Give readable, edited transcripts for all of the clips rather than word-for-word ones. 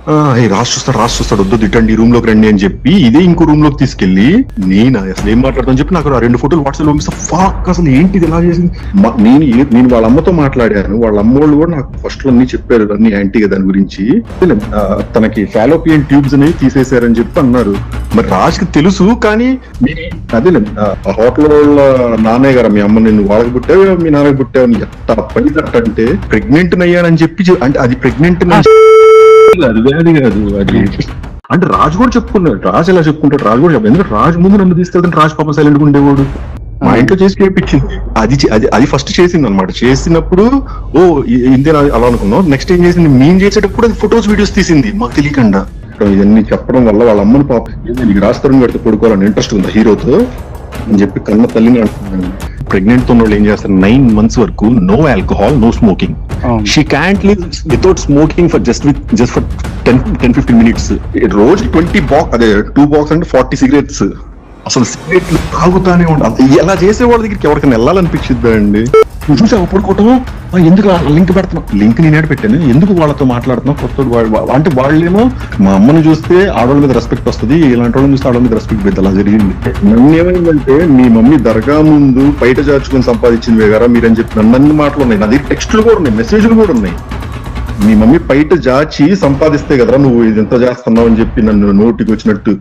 రాసి చూస్తాడు వద్దు తిట్టండి ఈ రూమ్ లోకి రండి అని చెప్పి ఇదే ఇంకో రూమ్ లోకి తీసుకెళ్లి నేను అసలు ఏం మాట్లాడతాను చెప్పి నాకు 2 ఫోటోలు వాట్సాప్ లో పంపిస్తా. ఫాక్ అసలు ఏంటిది ఎలా చేసింది. నేను వాళ్ళ అమ్మతో మాట్లాడాను. వాళ్ళ అమ్మోళ్ళు కూడా నాకు ఫస్ట్ లో అన్ని చెప్పారు అన్ని యాంటీగా దాని గురించి. తనకి ఫాలోపియన్ ట్యూబ్స్ అనేవి తీసేశారని చెప్పి అన్నారు. మరి రాజ్కి తెలుసు కానీ అదేలే హోటల్ వాళ్ళ నాన్నయ్య గారు మీ అమ్మ నిన్ను వాళ్ళకి పుట్టావు మీ నాన్నకి పుట్టావు ఎంత పడినట్టంటే ప్రెగ్నెంట్ అయ్యానని చెప్పి అంటే అది ప్రెగ్నెంట్ అది వ్యాధి కాదు అది. అంటే రాజు కూడా చెప్పుకున్నాడు. రాజు ఎలా చెప్పుకుంటాడు? రాజు కూడా చెప్పాడు. ఎందుకంటే రాజు ముందు నన్ను తీసుకెళ్తాను రాజు పాప సైలెంట్ గా ఉండేవాడు. మా ఇంట్లో చేసి చేయించింది అది ఫస్ట్ చేసింది అనమాట. చేసినప్పుడు ఇంతే అలా అనుకున్నాం. నెక్స్ట్ ఏం చేసింది, మేము చేసేటప్పుడు అది ఫొటోస్ వీడియోస్ తీసింది మాకు తెలియకుండా. ఇవన్నీ చెప్పడం వల్ల వాళ్ళ అమ్మని పాప నీకు రాజతరుణ్ గారితో పడుకోవాలని ఇంట్రెస్ట్ ఉందా హీరోతో అని చెప్పి కన్న తల్లిని అంటున్నాను. ప్రెగ్నెంట్ ఉన్న వాళ్ళు ఏం చేస్తారు 9 months వరకు no alcohol no smoking. She can't live without smoking for just for 10-15 minutes. రోజు 20 బాక్స్ అదే 2 బాక్స్ అంటే 40 cigarettes. అసలు సిగరెట్లు తాగుతానే ఉంటాను. ఎలా చేసే వాళ్ళ దగ్గరికి ఎవరికైనా వెళ్ళాలనిపించిద్దా అండి? నువ్వు చూసావు పడుకోవటం ఎందుకు లింక్ పెడుతున్నావు? లింక్ నేనే పెట్టాను. ఎందుకు వాళ్ళతో మాట్లాడుతున్నావు? కొత్త అంటే వాళ్ళేమో మా అమ్మని చూస్తే ఆడవాళ్ళ మీద రెస్పెక్ట్ వస్తుంది, ఇలాంటి వాళ్ళని చూస్తే ఆడవాళ్ళ మీద రెస్పెక్ట్ పెద్ద అలా జరిగింది. నన్ను ఏమైందంటే మీ మమ్మీ దర్గా ముందు బయట చాచుకొని సంపాదించింది కదా మీరని చెప్పి నన్ను మాటలు ఉన్నాయి. నా దగ్గర టెక్స్టులు కూడా ఉన్నాయి, మెసేజ్లు కూడా ఉన్నాయి. మీ మమ్మీ బయట జాచి సంపాదిస్తే కదరా నువ్వు ఇది ఎంత చేస్తున్నావు అని చెప్పి నన్ను నోటికి వచ్చినట్టు.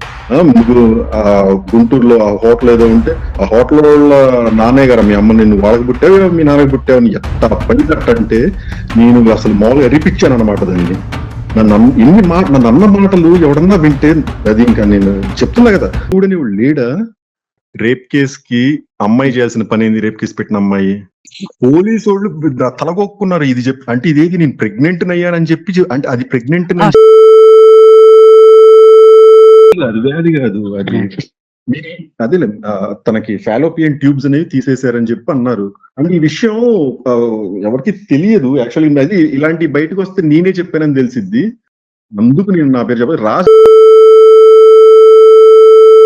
నువ్వు ఆ గుంటూరులో ఆ హోటల్ ఏదో ఉంటే ఆ హోటల్ వాళ్ళ నాన్నయ్య గారు మీ అమ్మ నిన్ను వాళ్ళకి పుట్టావు మీ నాన్నకి పుట్టావు అని ఎంత పడినట్టంటే నేను అసలు మామూలుగా రిపిచ్చాను అనమాట. దాన్ని నన్ను అన్న మాటలు ఎవడన్నా వింటే అది ఇంకా నేను చెప్తున్నా కదా. చూడని వాడు లేడా రేప్ కేస్ కి అమ్మాయి చేయాల్సిన పని ఏంది? రేప్ కేసు పెట్టిన అమ్మాయి పోలీసు వాళ్ళు తలగొక్కున్నారు. ఇది చెప్పి అంటే ఇదేది నేను ప్రెగ్నెంట్ అయ్యానని చెప్పి అంటే అది ప్రెగ్నెంట్ అది వ్యాధి కాదు అది. అదేలే తనకి ఫాలోపియన్ ట్యూబ్స్ అనేవి తీసేశారని చెప్పి అన్నారు. అంటే ఈ విషయం ఎవరికి తెలియదు యాక్చువల్లీ. అది ఇలాంటి బయటకు వస్తే నేనే చెప్పానని తెలిసిద్ది. అందుకు నేను నా పేరు చెప్పాలి. రాజు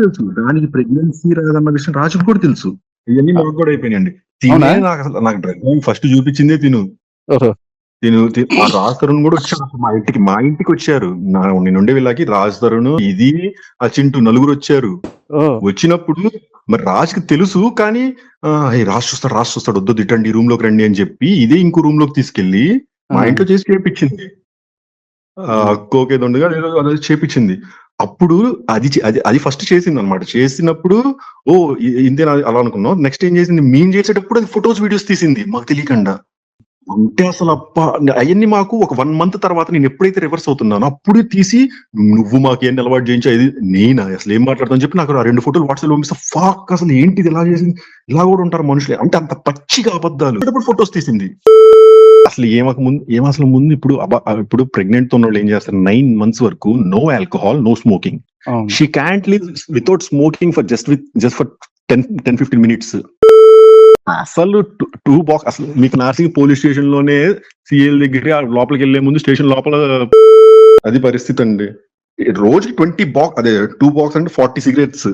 తెలుసు దానికి ప్రెగ్నెన్సీ రాదన్న విషయం రాజుకు కూడా తెలుసు. ఇవన్నీ మాకు కూడా అయిపోయినాయండి. నాకు డ్రగ్ ఫస్ట్ చూపించిందే తిను ఆ రాజ్ తరుణ్ కూడా వచ్చారు మా ఇంటికి వచ్చారు. నేను ఉండే వీళ్ళకి రాజ్ తరుణ్ ఇది ఆ చింటూ నలుగురు వచ్చారు. వచ్చినప్పుడు మరి రాజ్కి తెలుసు కానీ రాసి చూస్తాడు వద్దు తిట్టండి ఈ రూమ్ లోకి రండి అని చెప్పి ఇదే ఇంకో రూమ్ లోకి తీసుకెళ్లి మా ఇంట్లో చేసి చేయించింది. కోకేదొండగా అదే చేపించింది. అప్పుడు అది ఫస్ట్ చేసింది అనమాట. చేసినప్పుడు ఇంతే అలా అనుకున్నాం. నెక్స్ట్ ఏం చేసింది, మేము చేసేటప్పుడు అది ఫొటోస్ వీడియోస్ తీసింది మాకు తెలియకుండా. అంటే అసలు అవన్నీ మాకు ఒక 1 month తర్వాత నేను ఎప్పుడైతే రివర్స్ అవుతున్నానో అప్పుడే తీసి నువ్వు మాకేం అలవాటు చేయించా ఇది నేను అసలు ఏం మాట్లాడతాను చెప్పి నాకు 2 ఫోటోలు వాట్సాప్ లో పంపిస్తా. ఫాక్ అసలు ఏంటిది ఎలా చేసింది. ఇలా కూడా ఉంటారు మనుషులే అంటే అంత పచ్చిగా అబద్ధాలు ఫొటోస్ తీసింది. అసలు అసలు ముందు ఇప్పుడు ప్రెగ్నెంట్ ఉన్న వాళ్ళు ఏం చేస్తారు 9 months వరకు no alcohol no smoking. She can't live without smoking for just for 10-15 minutes. అసలు 2 బాక్స్ అసలు మీకు నార్సింగ్ పోలీస్ స్టేషన్ లోనే సిఎల్ దగ్గర లోపలికి వెళ్లే ముందు స్టేషన్ లోపల అది పరిస్థితి అండి. రోజుకి 20 బాక్స్ అదే 2 బాక్స్ అంటే 40 cigarettes.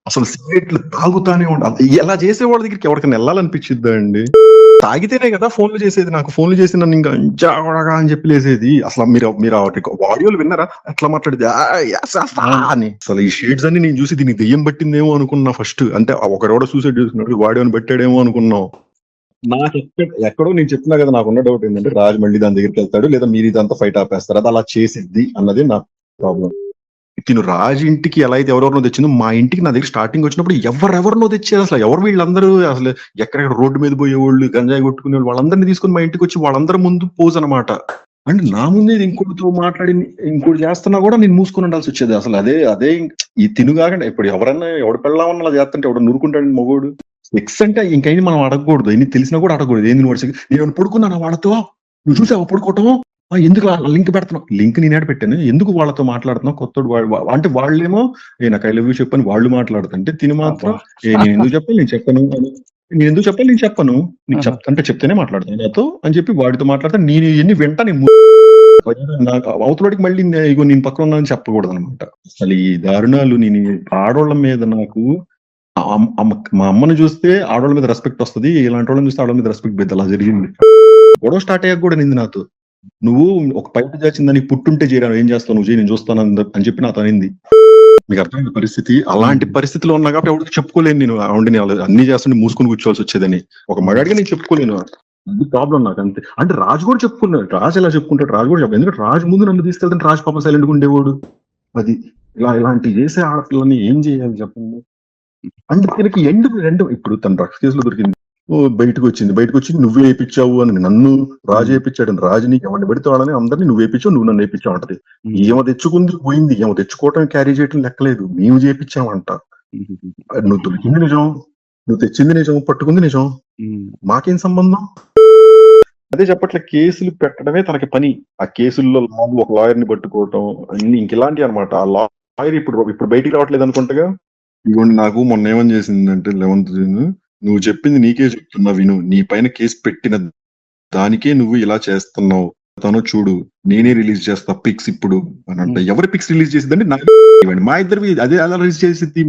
అసలు సిగరెట్లు తాగుతానే ఉంటాను. ఎలా చేసే వాళ్ళ దగ్గరికి ఎవరికైనా వెళ్ళాలనిపించిద్దా అండి? తాగితేనే కదా ఫోన్లు చేసేది. నాకు ఫోన్లు చేసి నన్ను ఇంకా అని చెప్పి లేసేది. అసలు మీరు ఆడియోలు విన్నారా ఎట్లా మాట్లాడేది అని. అసలు ఈ షేడ్స్ అన్ని నేను చూసి దీనికి దెయ్యం పట్టిందేమో అనుకున్నా ఫస్ట్. అంటే ఒకడెవడో సూసైడ్ చేసుకున్నాడు వాడియోని పెట్టాడేమో అనుకున్నాం. నాకు ఎక్కడో నేను చెప్తున్నా కదా నాకున్న డౌట్ ఏంటంటే రాజు మళ్ళీ దాని దగ్గరికి వెళ్తాడు లేదా మీరు ఇదంతా ఫైట్ ఆపేస్తారు. అది అలా చేసిద్ది అన్నది నా ప్రాబ్లం. తిను రాజు ఇంటికి ఎలా అయితే ఎవరెవరినో తెచ్చిందో మా ఇంటికి నా దగ్గర స్టార్టింగ్ వచ్చినప్పుడు ఎవరెవరినో తెచ్చారు. అసలు ఎవరు వీళ్ళందరూ అసలు ఎక్కడెక్కడ రోడ్డు మీద పోయేవాళ్ళు గంజాయి కొట్టుకునే వాళ్ళు వాళ్ళందరినీ తీసుకుని మా ఇంటికి వచ్చి వాళ్ళందరి ముందు పోజ్ అనమాట. అంటే నా ముందే ఇంకోటితో మాట్లాడి ఇంకోటి చేస్తున్నా కూడా నేను మూసుకుని ఉండాల్సి వచ్చేది. అసలు అదే ఈ తిను కాకుండా ఇప్పుడు ఎవరన్నా ఎవడు పెళ్ళామన్నా అలా చేస్తుంటే ఎవడు నూరుకుంటాడు మొగోడు. సెక్స్ అంటే ఇంకైంది మనం అడగకూడదు. ఎన్ని తెలిసినా కూడా అడగకూడదు. ఏంది నేను పడుకున్నాను వాళ్ళతో నువ్వు చూసావు పడుకోవటం ఎందుకు లింక్ పెడుతున్నావు? లింక్ నేనే పెట్టాను. ఎందుకు వాళ్ళతో మాట్లాడుతున్నావు? కొత్తోడు అంటే వాళ్ళేమో నాకు ఐ లవ్ యూ చెప్పని వాళ్ళు మాట్లాడుతుంటే తిని మాత్రం నేను ఎందుకు చెప్పాలి నేను చెప్పను నేను చెప్పను నీకు అంటే చెప్తేనే మాట్లాడతాను నాతో అని చెప్పి వాడితో మాట్లాడితే నేను ఎన్ని వెంట నాకు అవతలకి మళ్ళీ ఇగో నేను పక్కన ఉన్నానని చెప్పకూడదు అనమాట. అసలు ఈ దారుణాలు నేను ఆడవాళ్ళ మీద నాకు మా అమ్మను చూస్తే ఆడవాళ్ళ మీద రెస్పెక్ట్ వస్తుంది, ఇలాంటి వాళ్ళని చూస్తే ఆడవాళ్ళ మీద రెస్పెక్ట్ పెద్ద అలా జరిగింది. గొడవ స్టార్ట్ అయ్యాక కూడా నింది నాతో నువ్వు ఒక పైపు దాచిందని పుట్టుంటే చేయరా ఏం చేస్తావు నువ్వు చేయి నేను చూస్తాను అని చెప్పి నాతో అనింది. మీకు అర్థమైంది పరిస్థితి. అలాంటి పరిస్థితిలో ఉన్నా కాబట్టి ఎవరికి చెప్పుకోలేను నేను ఆవిడని అన్ని చేస్తుంటే మూసుకుని కూర్చోవాల్సి వచ్చేదని. ఒక మగాడిగా నేను చెప్పుకోలేను. అది ప్రాబ్లం నాకు అంతే. అంటే రాజు కూడా చెప్పుకున్నాడు. రాజు ఎలా చెప్పుకుంటాడు? రాజు కూడా చెప్పాడు. ఎందుకంటే రాజు ముందు నన్ను తీసుకెళ్తాను రాజు పాప సైలెంట్గా ఉండేవాడు. అది ఇలాంటివి చేసే ఆడపిల్లని ఏం చేయాలి చెప్పండి. అంటే దీనికి ఎండు ఇప్పుడు తన డ్రగ్స్ కేసులో దొరికింది. బయటకు వచ్చి నువ్వే వేయించావు అని నన్ను రాజు వేయించాడు. రాజు నీకు ఎవరిని పెడితే వాళ్ళని అందరినీ నువ్వు వేయించావు, నువ్వు నన్ను వేయించావు అంటది. ఏమో తెచ్చుకుంది పోయింది, ఏమో తెచ్చుకోవటం క్యారీ చేయటం లెక్కలేదు, మేము చేయించామంట. నువ్వు దొరికింది నిజం, నువ్వు తెచ్చింది నిజం, పట్టుకుంది నిజం, మాకేం సంబంధం? అదే చెప్పట్లే, కేసులు పెట్టడమే తనకి పని. ఆ కేసుల్లో ఒక లాయర్ ని పట్టుకోవటం అన్ని ఇంకెలాంటి అనమాట. ఆ లాయర్ ఇప్పుడు బయటికి రావట్లేదు అనుకుంటగా. ఇవ్వండి నాకు మొన్న ఏమని చేసిందంటే 11th జూన్, నువ్వు చెప్పింది నీకే చెప్తున్నా విను, నీ పైన కేసు పెట్టిన దానికే నువ్వు ఇలా చేస్తున్నావు, తను చూడు నేనే రిలీజ్ చేస్తా పిక్స్ ఇప్పుడు అని అంటే. ఎవరి పిక్స్ రిలీజ్ చేసిందంటే మా ఇద్దరివి అదే అలా రిలీజ్ చేసింది.